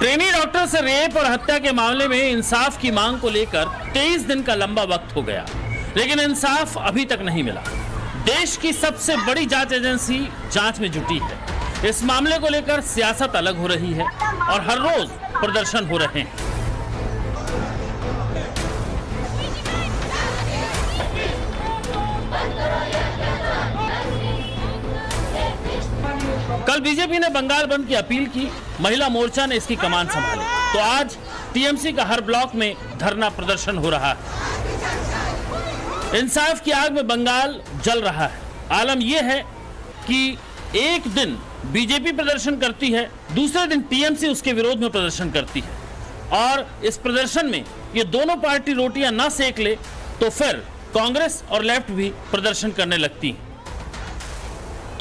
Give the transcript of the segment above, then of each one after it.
Trainee doctor से rape और हत्या के मामले में इंसाफ की मांग को लेकर 23 दिन का लंबा वक्त हो गया, लेकिन इंसाफ अभी तक नहीं मिला। देश की सबसे बड़ी जांच एजेंसी जांच में जुटी है। इस मामले को लेकर सियासत अलग हो रही है और हर रोज प्रदर्शन हो रहे हैं। कल बीजेपी ने बंगाल बंद की अपील की, महिला मोर्चा ने इसकी कमान संभाली, तो आज टीएमसी का हर ब्लॉक में धरना प्रदर्शन हो रहा है। इंसाफ की आग में बंगाल जल रहा है। आलम यह है कि एक दिन बीजेपी प्रदर्शन करती है, दूसरे दिन टीएमसी उसके विरोध में प्रदर्शन करती है और इस प्रदर्शन में ये दोनों पार्टी रोटियां ना सेक ले तो फिर कांग्रेस और लेफ्ट भी प्रदर्शन करने लगती है।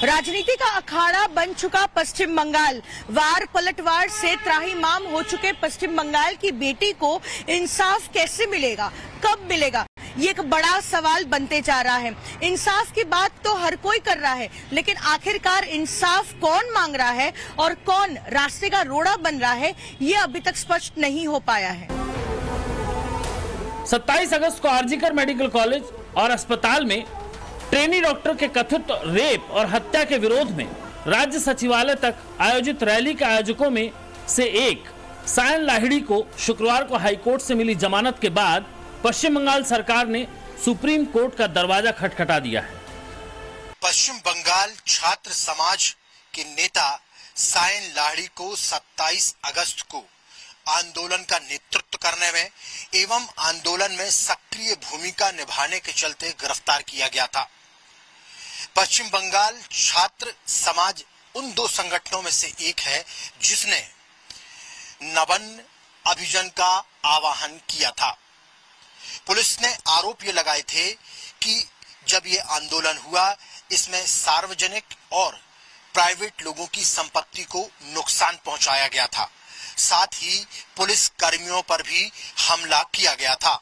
राजनीति का अखाड़ा बन चुका पश्चिम बंगाल। वार पलटवार से त्राहिमाम हो चुके पश्चिम बंगाल की बेटी को इंसाफ कैसे मिलेगा, कब मिलेगा, ये एक बड़ा सवाल बनते जा रहा है। इंसाफ की बात तो हर कोई कर रहा है, लेकिन आखिरकार इंसाफ कौन मांग रहा है और कौन रास्ते का रोड़ा बन रहा है, ये अभी तक स्पष्ट नहीं हो पाया है। 27 अगस्त को आरजीकर मेडिकल कॉलेज और अस्पताल में ट्रेनी डॉक्टर के कथित रेप और हत्या के विरोध में राज्य सचिवालय तक आयोजित रैली के आयोजकों में से एक सायन लाहिड़ी को शुक्रवार को हाईकोर्ट से मिली जमानत के बाद पश्चिम बंगाल सरकार ने सुप्रीम कोर्ट का दरवाजा खटखटा दिया है। पश्चिम बंगाल छात्र समाज के नेता सायन लाहिड़ी को 27 अगस्त को आंदोलन का नेतृत्व करने में एवं आंदोलन में सक्रिय भूमिका निभाने के चलते गिरफ्तार किया गया था। पश्चिम बंगाल छात्र समाज उन दो संगठनों में से एक है जिसने नबान्न अभियान का आह्वान किया था। पुलिस ने आरोप ये लगाए थे कि जब ये आंदोलन हुआ, इसमें सार्वजनिक और प्राइवेट लोगों की संपत्ति को नुकसान पहुंचाया गया था, साथ ही पुलिस कर्मियों पर भी हमला किया गया था।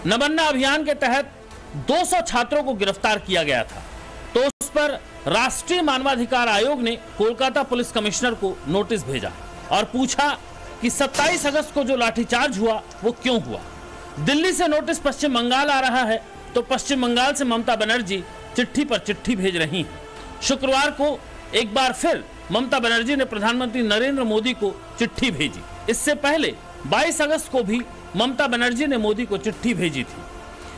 नबान्न अभियान के तहत 200 छात्रों को गिरफ्तार किया गया था, तो उस पर राष्ट्रीय मानवाधिकार आयोग ने कोलकाता पुलिस कमिश्नर को नोटिस भेजा और पूछा कि 27 अगस्त को जो लाठीचार्ज हुआ वो क्यों हुआ। दिल्ली से नोटिस पश्चिम बंगाल आ रहा है तो पश्चिम बंगाल से ममता बनर्जी चिट्ठी पर चिट्ठी भेज रही हैं। शुक्रवार को एक बार फिर ममता बनर्जी ने प्रधानमंत्री नरेंद्र मोदी को चिट्ठी भेजी। इससे पहले 22 अगस्त को भी ममता बनर्जी ने मोदी को चिट्ठी भेजी थी।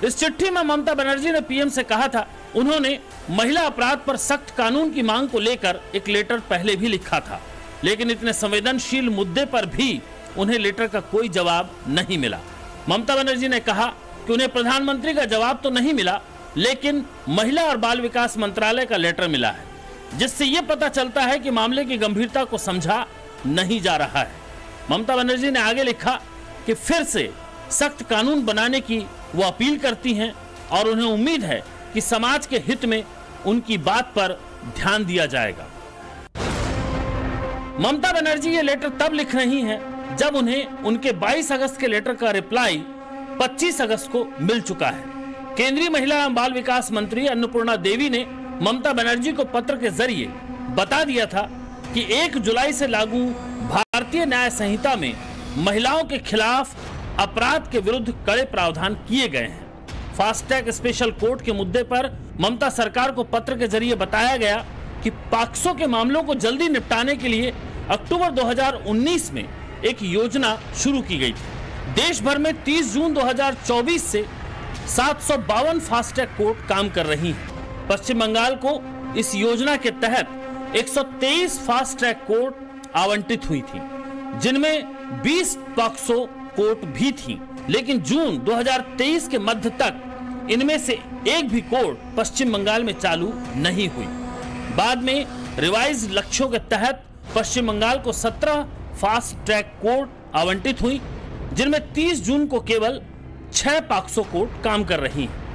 इस चिट्ठी में ममता बनर्जी ने पीएम से कहा था, उन्होंने महिला अपराध पर सख्त कानून की मांग को लेकर एक लेटर पहले भी लिखा था, लेकिन इतने संवेदनशील मुद्दे पर भी उन्हें लेटर का कोई जवाब नहीं मिला। ममता बनर्जी ने कहा कि उन्हें प्रधानमंत्री का जवाब तो नहीं मिला, लेकिन महिला और बाल विकास मंत्रालय का लेटर मिला है, जिससे यह पता चलता है कि मामले की गंभीरता को समझा नहीं जा रहा है। ममता बनर्जी ने आगे लिखा कि फिर से सख्त कानून बनाने की वो अपील करती हैं और उन्हें उम्मीद है कि समाज के हित में उनकी बात पर ध्यान दिया जाएगा। ममता बनर्जी ये लेटर तब लिख रही हैं जब उन्हें उनके 22 अगस्त के लेटर का रिप्लाई 25 अगस्त को मिल चुका है। केंद्रीय महिला एवं बाल विकास मंत्री अन्नपूर्णा देवी ने ममता बनर्जी को पत्र के जरिए बता दिया था कि 1 जुलाई से लागू भारतीय न्याय संहिता में महिलाओं के खिलाफ अपराध के विरुद्ध कड़े प्रावधान किए गए हैं। फास्टैग स्पेशल कोर्ट के मुद्दे पर ममता सरकार को पत्र के जरिए बताया गया कि पॉक्सो के मामलों को जल्दी निपटाने के लिए अक्टूबर 2019 में एक योजना शुरू की गई थी। देश भर में 30 जून 2024 से 752 फास्टैग कोर्ट काम कर रही हैं। पश्चिम बंगाल को इस योजना के तहत 123 फास्ट ट्रैक कोर्ट आवंटित हुई थी, जिनमें 20 पॉक्सो कोर्ट भी थी, लेकिन जून 2023 के मध्य तक इनमें से एक भी कोर्ट पश्चिम बंगाल में चालू नहीं हुई। बाद में रिवाइज लक्ष्यों के तहत पश्चिम बंगाल को 17 फास्ट ट्रैक कोर्ट आवंटित हुई, जिनमें 30 जून को केवल 6 पॉक्सो कोर्ट काम कर रही हैं।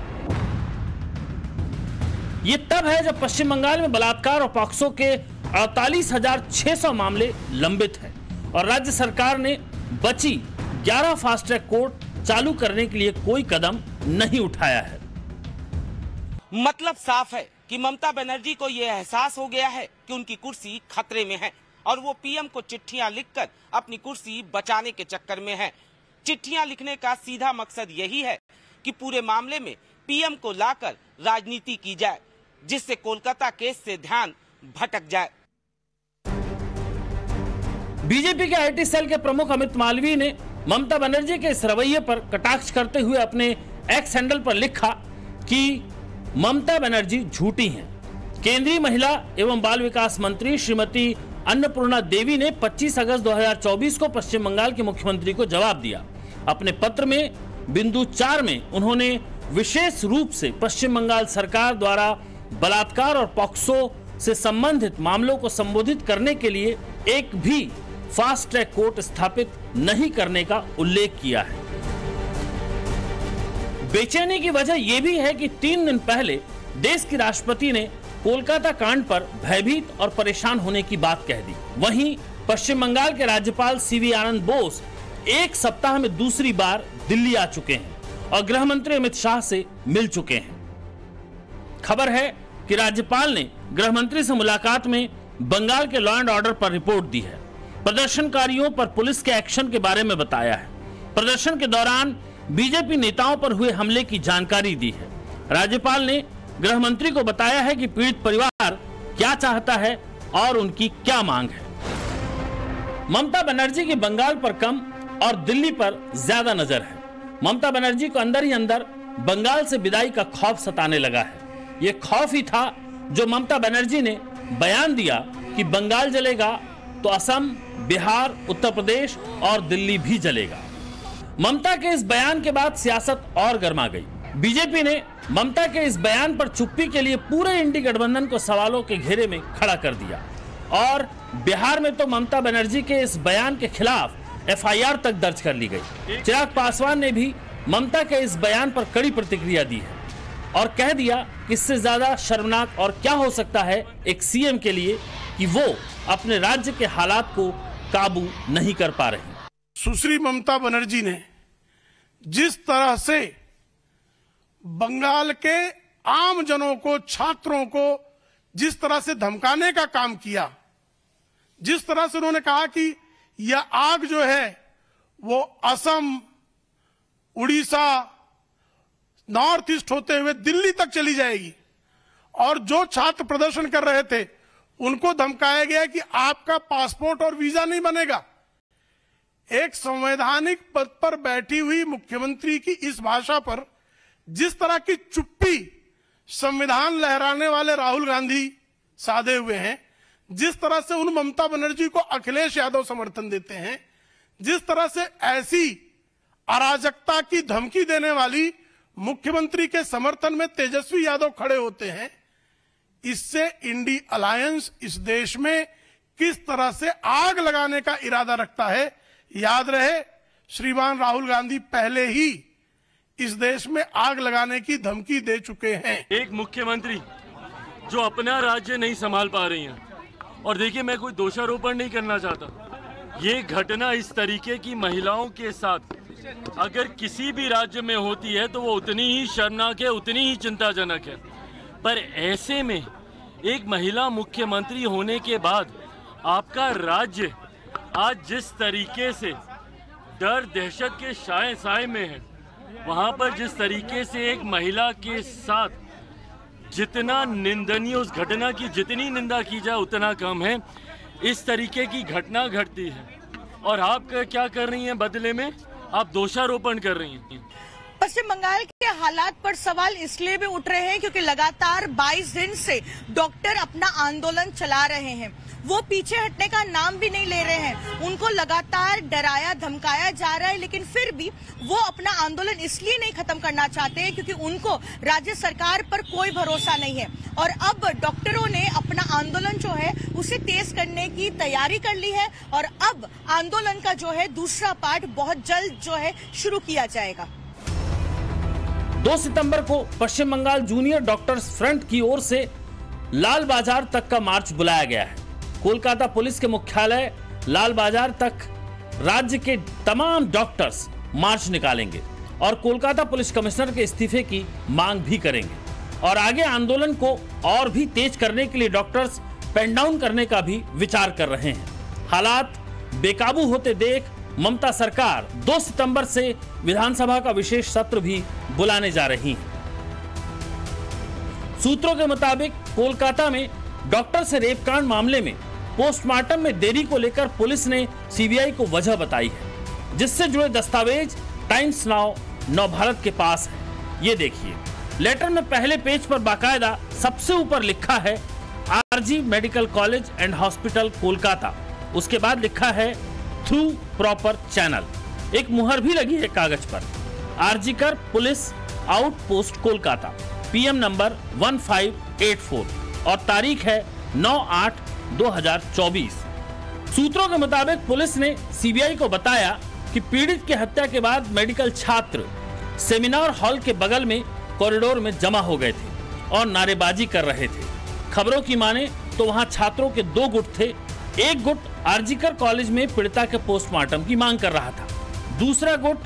ये तब है जब पश्चिम बंगाल में बलात्कार और पॉक्सो के 48,600 मामले लंबित हैं और राज्य सरकार ने बची 11 फास्ट ट्रैक कोर्ट चालू करने के लिए कोई कदम नहीं उठाया है। मतलब साफ है कि ममता बनर्जी को यह एहसास हो गया है कि उनकी कुर्सी खतरे में है और वो पीएम को चिट्ठियां लिखकर अपनी कुर्सी बचाने के चक्कर में है। चिट्ठियां लिखने का सीधा मकसद यही है कि पूरे मामले में पीएम को लाकर राजनीति की जाए, जिससे कोलकाता केस से ध्यान भटक जाए। बीजेपी के आईटी सेल के प्रमुख अमित मालवीय ने ममता बनर्जी के इस रवैये पर कटाक्ष करते हुए अपने एक्स हैंडल पर लिखा कि ममता बनर्जी झूठी हैं। केंद्रीय महिला एवं बाल विकास मंत्री श्रीमती अन्नपूर्णा देवी ने 25 अगस्त 2024 को पश्चिम बंगाल के मुख्यमंत्री को जवाब दिया। अपने पत्र में बिंदु 4 में उन्होंने विशेष रूप से पश्चिम बंगाल सरकार द्वारा बलात्कार और पॉक्सो से संबंधित मामलों को संबोधित करने के लिए एक भी फास्ट ट्रैक कोर्ट स्थापित नहीं करने का उल्लेख किया है। बेचैनी की वजह यह भी है कि 3 दिन पहले देश की राष्ट्रपति ने कोलकाता कांड पर भयभीत और परेशान होने की बात कह दी। वहीं पश्चिम बंगाल के राज्यपाल सीवी आनंद बोस एक सप्ताह में दूसरी बार दिल्ली आ चुके हैं और गृह मंत्री अमित शाह से मिल चुके हैं। खबर है कि राज्यपाल ने गृह मंत्री से मुलाकात में बंगाल के लॉ एंड ऑर्डर पर रिपोर्ट दी है। प्रदर्शनकारियों पर पुलिस के एक्शन के बारे में बताया है। प्रदर्शन के दौरान बीजेपी नेताओं पर हुए हमले की जानकारी दी है। राज्यपाल ने गृह मंत्री को बताया है कि पीड़ित परिवार क्या चाहता है और उनकी क्या मांग है। ममता बनर्जी की बंगाल पर कम और दिल्ली पर ज्यादा नजर है। ममता बनर्जी को अंदर ही अंदर बंगाल से विदाई का खौफ सताने लगा है। यह खौफ ही था जो ममता बनर्जी ने बयान दिया कि बंगाल जलेगा तो असम, बिहार, उत्तर प्रदेश और दिल्ली भी जलेगा। ममता के इस बयान के बाद सियासत और गर्मा गई। बीजेपी ने ममता के इस बयान पर चुप्पी के लिए पूरे इंडी गठबंधन को सवालों के घेरे में खड़ा कर दिया और बिहार में तो ममता बनर्जी के इस बयान के खिलाफ एफआईआर तक दर्ज कर ली गई। चिराग पासवान ने भी ममता के इस बयान पर कड़ी प्रतिक्रिया दी है और कह दिया कि इससे ज्यादा शर्मनाक और क्या हो सकता है एक सीएम के लिए कि वो अपने राज्य के हालात को काबू नहीं कर पा रहे। सुश्री ममता बनर्जी ने जिस तरह से बंगाल के आम जनों को, छात्रों को जिस तरह से धमकाने का काम किया, जिस तरह से उन्होंने कहा कि यह आग जो है वो असम, उड़ीसा, नॉर्थ ईस्ट होते हुए दिल्ली तक चली जाएगी और जो छात्र प्रदर्शन कर रहे थे उनको धमकाया गया कि आपका पासपोर्ट और वीजा नहीं बनेगा। एक संवैधानिक पद पर बैठी हुई मुख्यमंत्री की इस भाषा पर जिस तरह की चुप्पी संविधान लहराने वाले राहुल गांधी साधे हुए हैं, जिस तरह से उन ममता बनर्जी को अखिलेश यादव समर्थन देते हैं, जिस तरह से ऐसी अराजकता की धमकी देने वाली मुख्यमंत्री के समर्थन में तेजस्वी यादव खड़े होते हैं, इससे इंडी अलायंस इस देश में किस तरह से आग लगाने का इरादा रखता है। याद रहे, श्रीमान राहुल गांधी पहले ही इस देश में आग लगाने की धमकी दे चुके हैं। एक मुख्यमंत्री जो अपना राज्य नहीं संभाल पा रही हैं, और देखिए मैं कोई दोषारोपण नहीं करना चाहता, ये घटना इस तरीके की महिलाओं के साथ अगर किसी भी राज्य में होती है तो वो उतनी ही शर्मनाक है, उतनी ही चिंताजनक है। पर ऐसे में एक महिला मुख्यमंत्री होने के बाद आपका राज्य आज जिस तरीके से डर दहशत के साए में है, वहाँ पर जिस तरीके से एक महिला के साथ जितना निंदनीय, उस घटना की जितनी निंदा की जाए उतना कम है। इस तरीके की घटना घटती है और आप क्या कर रही हैं बदले में? आप दोषारोपण कर रही हैं। पश्चिम बंगाल के हालात पर सवाल इसलिए भी उठ रहे हैं क्योंकि लगातार 22 दिन से डॉक्टर अपना आंदोलन चला रहे हैं। वो पीछे हटने का नाम भी नहीं ले रहे हैं। उनको लगातार डराया धमकाया जा रहा है, लेकिन फिर भी वो अपना आंदोलन इसलिए नहीं खत्म करना चाहते हैं क्योंकि उनको राज्य सरकार पर कोई भरोसा नहीं है। और अब डॉक्टरों ने अपना आंदोलन जो है उसे तेज करने की तैयारी कर ली है और अब आंदोलन का जो है दूसरा पार्ट बहुत जल्द जो है शुरू किया जाएगा। 2 सितंबर को पश्चिम बंगाल जूनियर डॉक्टर्स फ्रंट की ओर से लाल बाजार तक का मार्च बुलाया गया है। कोलकाता पुलिस के मुख्यालय लाल बाजार तक राज्य के तमाम डॉक्टर्स मार्च निकालेंगे और कोलकाता पुलिस कमिश्नर के इस्तीफे की मांग भी करेंगे और आगे आंदोलन को और भी तेज करने के लिए डॉक्टर्स पेन डाउन करने का भी विचार कर रहे हैं। हालात बेकाबू होते देख ममता सरकार 2 सितंबर से विधानसभा का विशेष सत्र भी बुलाने जा रही है। सूत्रों के मुताबिक कोलकाता में डॉक्टर से रेप कांड मामले में पोस्टमार्टम में देरी को लेकर पुलिस ने सीबीआई को वजह बताई है, जिससे जुड़े दस्तावेज टाइम्स नाउ नवभारत के पास है। ये देखिए, लेटर में पहले पेज पर बाकायदा सबसे ऊपर लिखा है RG medical college and hospital Kolkata. उसके बाद लिखा है थ्रू प्रॉपर चैनल। एक मुहर भी लगी है कागज पर, RG Kar police outpost Kolkata, PM number 1584 और तारीख है 9/8/2024। सूत्रों के मुताबिक पुलिस ने सीबीआई को बताया कि पीड़ित की हत्या के बाद मेडिकल छात्र सेमिनार हॉल के बगल में कॉरिडोर में जमा हो गए थे और नारेबाजी कर रहे थे। खबरों की माने तो वहां छात्रों के 2 गुट थे। एक गुट आरजीकर कॉलेज में पीड़िता के पोस्टमार्टम की मांग कर रहा था, दूसरा गुट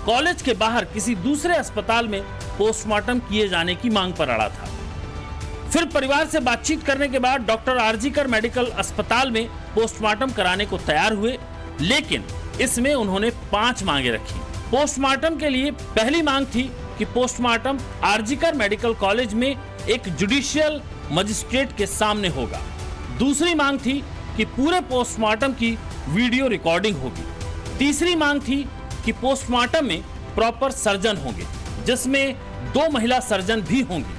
कॉलेज के बाहर किसी दूसरे अस्पताल में पोस्टमार्टम किए जाने की मांग पर अड़ा था। फिर परिवार से बातचीत करने के बाद डॉक्टर आरजीकर मेडिकल अस्पताल में पोस्टमार्टम कराने को तैयार हुए, लेकिन इसमें उन्होंने 5 मांगे रखी। पोस्टमार्टम के लिए पहली मांग थी कि पोस्टमार्टम आरजीकर मेडिकल कॉलेज में एक जुडिशियल मजिस्ट्रेट के सामने होगा। दूसरी मांग थी कि पूरे पोस्टमार्टम की वीडियो रिकॉर्डिंग होगी। तीसरी मांग थी कि पोस्टमार्टम में प्रॉपर सर्जन होंगे, जिसमें 2 महिला सर्जन भी होंगी।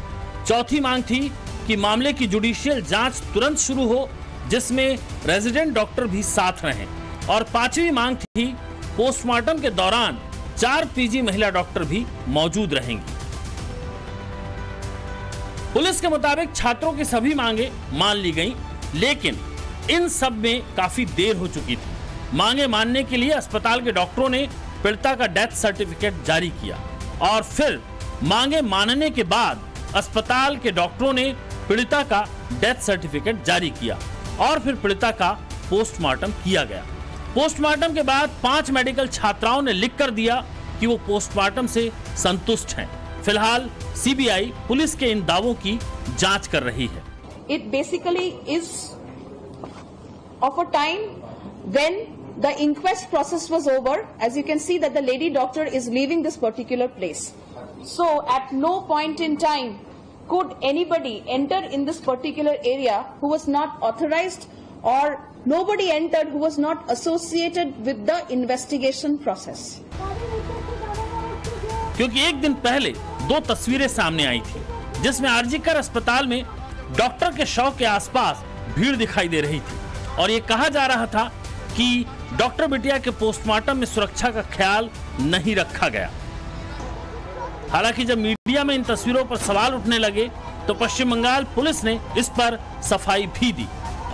चौथी मांग थी कि मामले की जुडिशियल जांच तुरंत शुरू हो, जिसमें रेजिडेंट डॉक्टर भी साथ रहें। और 5वीं मांग थी पोस्टमार्टम के दौरान 4 पीजी महिला डॉक्टर भी मौजूद रहेंगी। पुलिस के मुताबिक छात्रों की सभी मांगे मान ली गईं, लेकिन इन सब में काफी देर हो चुकी थी। मांगे मानने के लिए अस्पताल के डॉक्टरों ने पीड़िता का डेथ सर्टिफिकेट जारी किया और फिर मांगे मानने के बाद अस्पताल के डॉक्टरों ने पीड़िता का डेथ सर्टिफिकेट जारी किया और फिर पीड़िता का पोस्टमार्टम किया गया। पोस्टमार्टम के बाद 5 मेडिकल छात्राओं ने लिख कर दिया कि वो पोस्टमार्टम से संतुष्ट हैं। फिलहाल सीबीआई पुलिस के इन दावों की जांच कर रही है। It basically is of a time when the inquest process was over. As you can see that the lady doctor is leaving this particular place. So at no point in time could anybody enter in this particular area who was not authorized, or nobody entered who was not associated with the investigation process. क्योंकि एक दिन पहले 2 तस्वीरें सामने आई थी, जिसमें आरजीकर अस्पताल में डॉक्टर के शव के आसपास भीड़ दिखाई दे रही थी और ये कहा जा रहा था कि डॉक्टर बिटिया के पोस्टमार्टम में सुरक्षा का ख्याल नहीं रखा गया। हालांकि जब मीडिया में इन तस्वीरों पर सवाल उठने लगे तो पश्चिम बंगाल पुलिस ने इस पर सफाई भी दी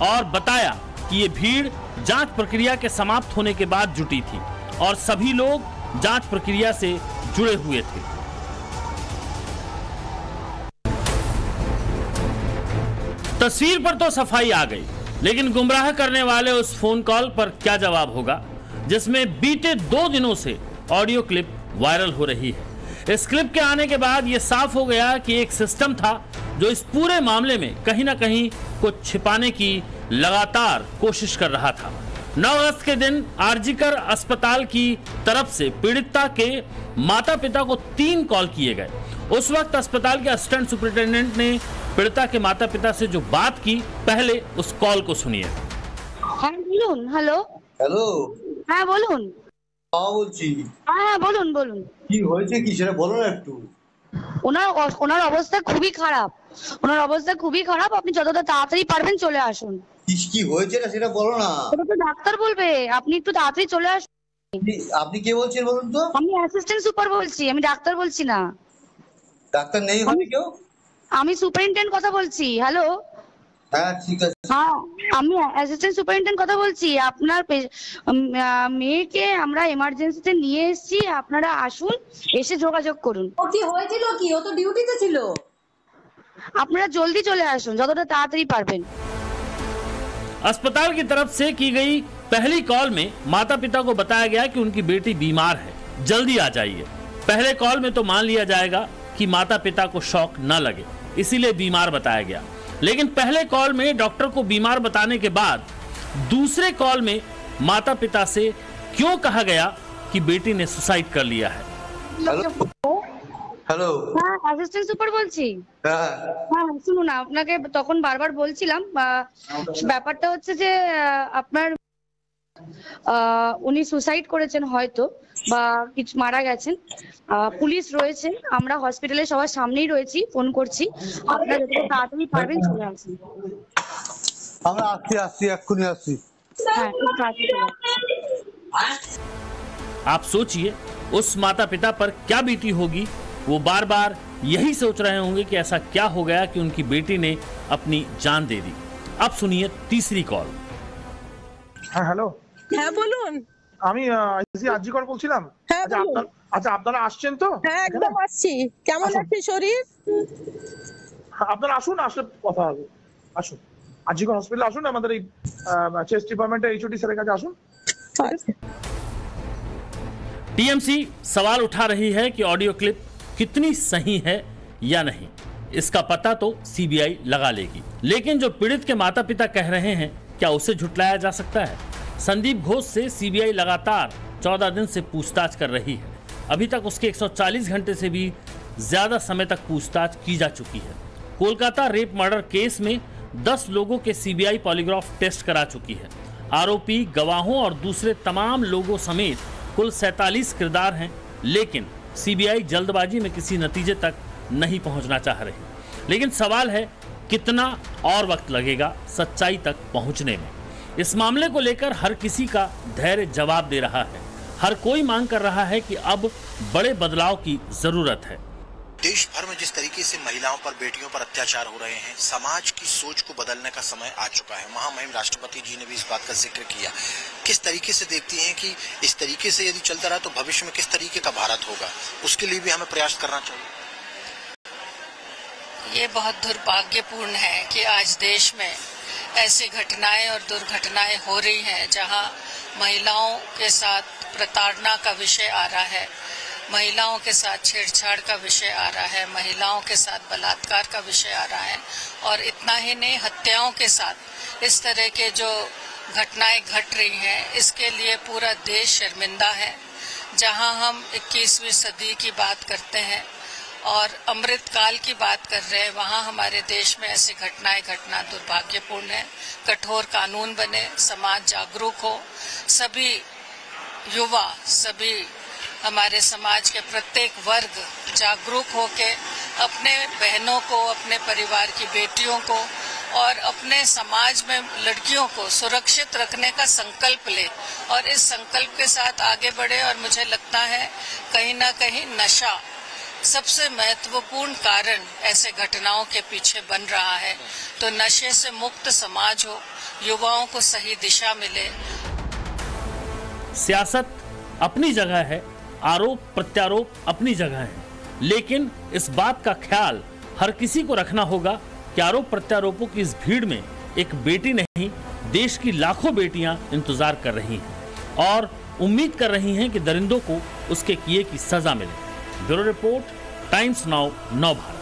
और बताया कि ये भीड़ जांच प्रक्रिया के समाप्त होने के बाद जुटी थी और सभी लोग जांच प्रक्रिया से जुड़े हुए थे। तस्वीर पर तो सफाई आ गई, लेकिन गुमराह करने वाले उस फोन कॉल पर क्या जवाब होगा, जिसमें बीते 2 दिनों से ऑडियो क्लिप वायरल हो रही है। इस क्लिप के आने के बाद यह साफ हो गया कि एक सिस्टम था जो इस पूरे मामले में कहीं ना कहीं कुछ छिपाने की लगातार कोशिश कर रहा था। 9 अगस्त के दिन आरजीकर अस्पताल की तरफ से पीड़िता के माता पिता को 3 कॉल किए गए। उस वक्त अस्पताल के असिस्टेंट सुपरिटेंडेंट ने पीड़िता के माता पिता से जो बात की, पहले उस कॉल को सुनिए। হ্যাঁ বলুন। হ্যালো হ্যালো, হ্যাঁ বলুন। বলছি। হ্যাঁ বলুন বলুন। কি হয়েছে কি সেটা বলো না একটু। ওনার অবস্থা খুবই খারাপ। আপনি যতটা তাড়াতাড়ি পারবেন চলে আসুন। কি হয়েছে না সেটা বলো না। ওটা তো ডাক্তার বলবে, আপনি একটু তাড়াতাড়ি চলে আসুন। আপনি কে বলছেন বলুন তো? আমি অ্যাসিস্ট্যান্ট সুপার বলছি, আমি ডাক্তার বলছি না। ডাক্তার নেই হবে কেউ? আমি সুপারিনটেন্ডেন্ট কথা বলছি। হ্যালো। হ্যাঁ ঠিক আছে। হ্যাঁ আমি অ্যাসিস্ট্যান্ট সুপারিনটেন্ডেন্ট কথা বলছি। আপনার মেয়েকে আমরা এমার্জেন্সিতে নিয়ে এসেছি, আপনারা আসুন, এসে যোগাযোগ করুন। ও কি হয়েছিল কি? ও তো ডিউটিতে ছিল। আপনারা জলদি চলে আসুন, যতটা তাড়াতাড়ি পারবেন। अस्पताल की तरफ से की गई पहली कॉल में माता पिता को बताया गया कि उनकी बेटी बीमार है, जल्दी आ जाइए। पहले कॉल में तो मान लिया जाएगा कि माता पिता को शॉक न लगे, इसीलिए बीमार बताया गया। लेकिन पहले कॉल में डॉक्टर को बीमार बताने के बाद दूसरे कॉल में माता पिता से क्यों कहा गया कि बेटी ने सुसाइड कर लिया है। হ্যালো, হ্যাঁ অ্যাসিস্ট্যান্ট সুপার বলছি। হ্যাঁ শুনুন, আপনাকে তখন বারবার বলছিলাম, ব্যাপারটা হচ্ছে যে আপনার উনি সুসাইড করেছেন হয়তো বা কিছু মারা গেছেন। পুলিশ রয়েছে, আমরা হসপিটালে সবার সামনেই রয়েছি, ফোন করছি, আপনারা যত তাড়াতাড়ি পারবেন চলে আসুন। আমরা আসছি এক্ষুনি আসছি। হ্যাঁ খুব তাড়াতাড়ি চলে আসুন। आप सोचिए उस माता पिता पर क्या बीती होगी। वो बार बार यही सोच रहे होंगे कि ऐसा क्या हो गया कि उनकी बेटी ने अपनी जान दे दी। अब सुनिए तीसरी कॉल। হ্যাঁ হ্যালো, হ্যাঁ বলুন। আমি আজিকর বলছিলাম। হ্যাঁ বলুন। আচ্ছা আপনারা আসছেন তো? হ্যাঁ একদম আসছি। কেমন আছে শরীর? আপনারা আসুন, আসলে কথা হবে। আসুন আজিকর হসপিটালে আসুন, আমাদের এই চেস্ট ডিপার্টমেন্টের এইচওডি স্যারের কাছে আসুন। टीएमसी सवाल उठा रही है कि ऑडियो क्लिप कितनी सही है या नहीं, इसका पता तो सीबीआई लगा लेगी। लेकिन जो पीड़ित के माता पिता कह रहे हैं, क्या उसे झुटलाया जा सकता है? संदीप घोष से सीबीआई लगातार 14 दिन से पूछताछ कर रही है। अभी तक उसके 140 घंटे से भी ज्यादा समय तक पूछताछ की जा चुकी है। कोलकाता रेप मर्डर केस में 10 लोगों के सीबीआई पॉलीग्राफ टेस्ट करा चुकी है। आरोपी, गवाहों और दूसरे तमाम लोगों समेत कुल 47 किरदार हैं, लेकिन सीबीआई जल्दबाजी में किसी नतीजे तक नहीं पहुंचना चाह रही। लेकिन सवाल है कितना और वक्त लगेगा सच्चाई तक पहुंचने में। इस मामले को लेकर हर किसी का धैर्य जवाब दे रहा है। हर कोई मांग कर रहा है कि अब बड़े बदलाव की जरूरत है। देश भर में जिस तरीके से महिलाओं पर, बेटियों पर अत्याचार हो रहे हैं, समाज की सोच को बदलने का समय आ चुका है। महामहिम राष्ट्रपति जी ने भी इस बात का जिक्र किया। किस तरीके से देखती हैं कि इस तरीके से यदि चलता रहा तो भविष्य में किस तरीके का भारत होगा, उसके लिए भी हमें प्रयास करना चाहिए। ये बहुत दुर्भाग्यपूर्ण है कि आज देश में ऐसी घटनाएं और दुर्घटनाएं हो रही हैं जहां महिलाओं के साथ प्रताड़ना का विषय आ रहा है, महिलाओं के साथ छेड़छाड़ का विषय आ रहा है, महिलाओं के साथ बलात्कार का विषय आ रहा है, और इतना ही नहीं, हत्याओं के साथ इस तरह के जो घटनाएं घट रही हैं, इसके लिए पूरा देश शर्मिंदा है। जहां हम 21वीं सदी की बात करते हैं और अमृतकाल की बात कर रहे हैं, वहां हमारे देश में ऐसी घटनाएं घटना दुर्भाग्यपूर्ण है। कठोर कानून बने, समाज जागरूक हो, सभी युवा, सभी हमारे समाज के प्रत्येक वर्ग जागरूक होके अपने बहनों को, अपने परिवार की बेटियों को और अपने समाज में लड़कियों को सुरक्षित रखने का संकल्प ले और इस संकल्प के साथ आगे बढ़े। और मुझे लगता है कहीं ना कहीं नशा सबसे महत्वपूर्ण कारण ऐसे घटनाओं के पीछे बन रहा है। तो नशे से मुक्त समाज हो, युवाओं को सही दिशा मिले। सियासत अपनी जगह है, आरोप प्रत्यारोप अपनी जगह है, लेकिन इस बात का ख्याल हर किसी को रखना होगा कि आरोप प्रत्यारोपों की इस भीड़ में एक बेटी नहीं, देश की लाखों बेटियां इंतजार कर रही हैं और उम्मीद कर रही हैं कि दरिंदों को उसके किए की सजा मिले। ब्यूरो रिपोर्ट, टाइम्स नाउ, नव भारत।